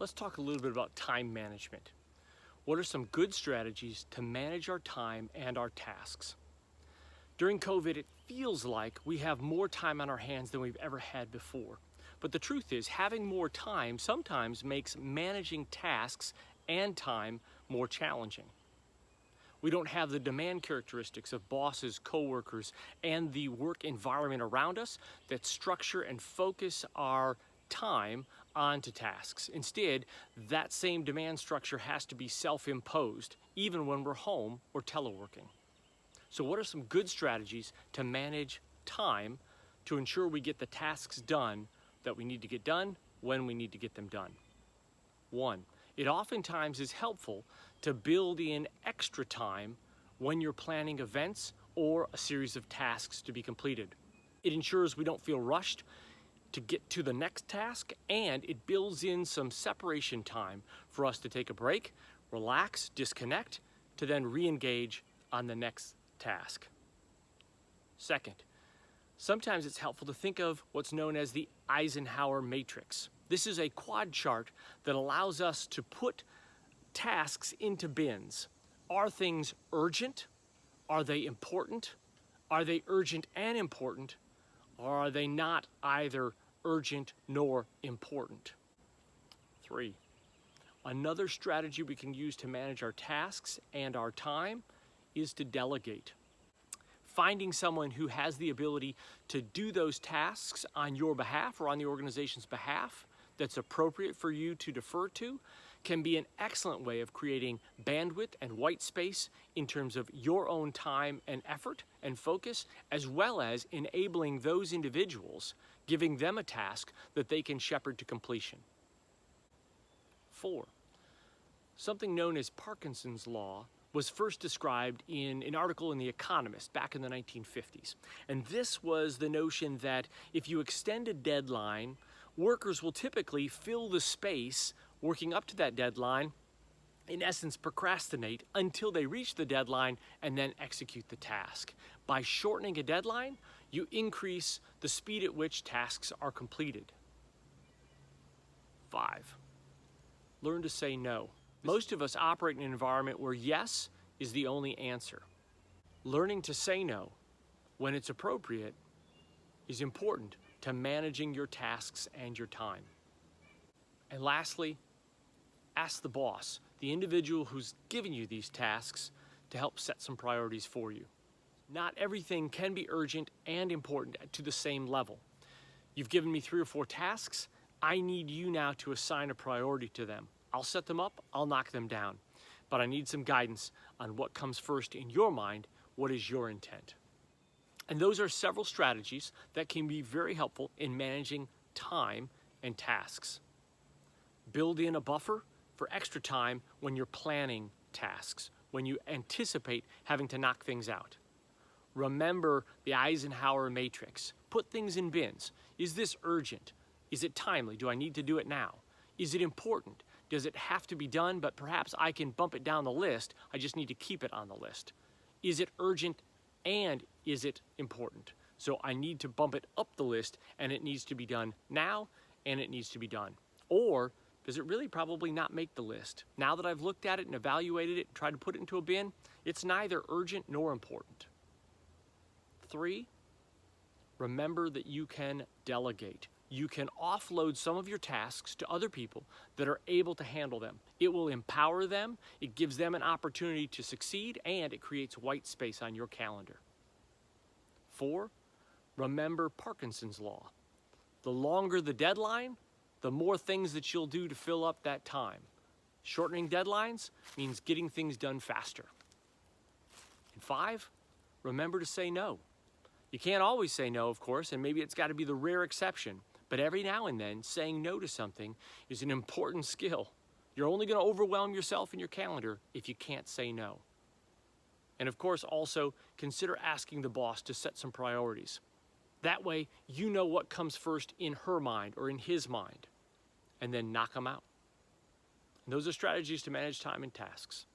Let's talk a little bit about time management. What are some good strategies to manage our time and our tasks? During COVID, it feels like we have more time on our hands than we've ever had before. But the truth is, having more time sometimes makes managing tasks and time more challenging. We don't have the demand characteristics of bosses, coworkers, and the work environment around us that structure and focus our time onto tasks. Instead, that same demand structure has to be self-imposed, even when we're home or teleworking. So what are some good strategies to manage time to ensure we get the tasks done that we need to get done when we need to get them done? 1, it oftentimes is helpful to build in extra time when you're planning events or a series of tasks to be completed. It ensures we don't feel rushed to get to the next task, and it builds in some separation time for us to take a break, relax, disconnect, to then re-engage on the next task. Second, sometimes it's helpful to think of what's known as the Eisenhower Matrix. This is a quad chart that allows us to put tasks into bins. Are things urgent? Are they important? Are they urgent and important? Or are they not either urgent nor important? 3, another strategy we can use to manage our tasks and our time is to delegate. Finding someone who has the ability to do those tasks on your behalf or on the organization's behalf that's appropriate for you to defer to can be an excellent way of creating bandwidth and white space in terms of your own time and effort and focus, as well as enabling those individuals, giving them a task that they can shepherd to completion. 4, something known as Parkinsons Law was first described in an article in The Economist back in the 1950s. And this was the notion that if you extend a deadline, workers will typically fill the space working up to that deadline, in essence procrastinate until they reach the deadline and then execute the task. By shortening a deadline, you increase the speed at which tasks are completed. 5, learn to say no. Most of us operate in an environment where yes is the only answer. Learning to say no when it's appropriate is important to managing your tasks and your time. And lastly, ask the boss, the individual who's giving you these tasks, to help set some priorities for you. Not everything can be urgent and important to the same level. You've given me 3 or 4 tasks. I need you now to assign a priority to them. I'll set them up, I'll knock them down. But I need some guidance on what comes first in your mind. What is your intent? And those are several strategies that can be very helpful in managing time and tasks. Build in a buffer for extra time when you're planning tasks, when you anticipate having to knock things out. Remember the Eisenhower Matrix. Put things in bins. Is this urgent? Is it timely? Do I need to do it now? Is it important? Does it have to be done, but perhaps I can bump it down the list? I just need to keep it on the list. Is it urgent and is it important? So I need to bump it up the list, and it needs to be done now, and it needs to be done. Or does it really probably not make the list? Now that I've looked at it and evaluated it and tried to put it into a bin, it's neither urgent nor important. 3, remember that you can delegate. You can offload some of your tasks to other people that are able to handle them. It will empower them, it gives them an opportunity to succeed, and it creates white space on your calendar. 4, remember Parkinson's Law. The longer the deadline, the more things that you'll do to fill up that time. Shortening deadlines means getting things done faster. And 5, remember to say no. You can't always say no, of course, and maybe it's got to be the rare exception. But every now and then, saying no to something is an important skill. You're only going to overwhelm yourself and your calendar if you can't say no. And of course, also consider asking the boss to set some priorities. That way, you know what comes first in her mind or in his mind, and then knock them out. And those are strategies to manage time and tasks.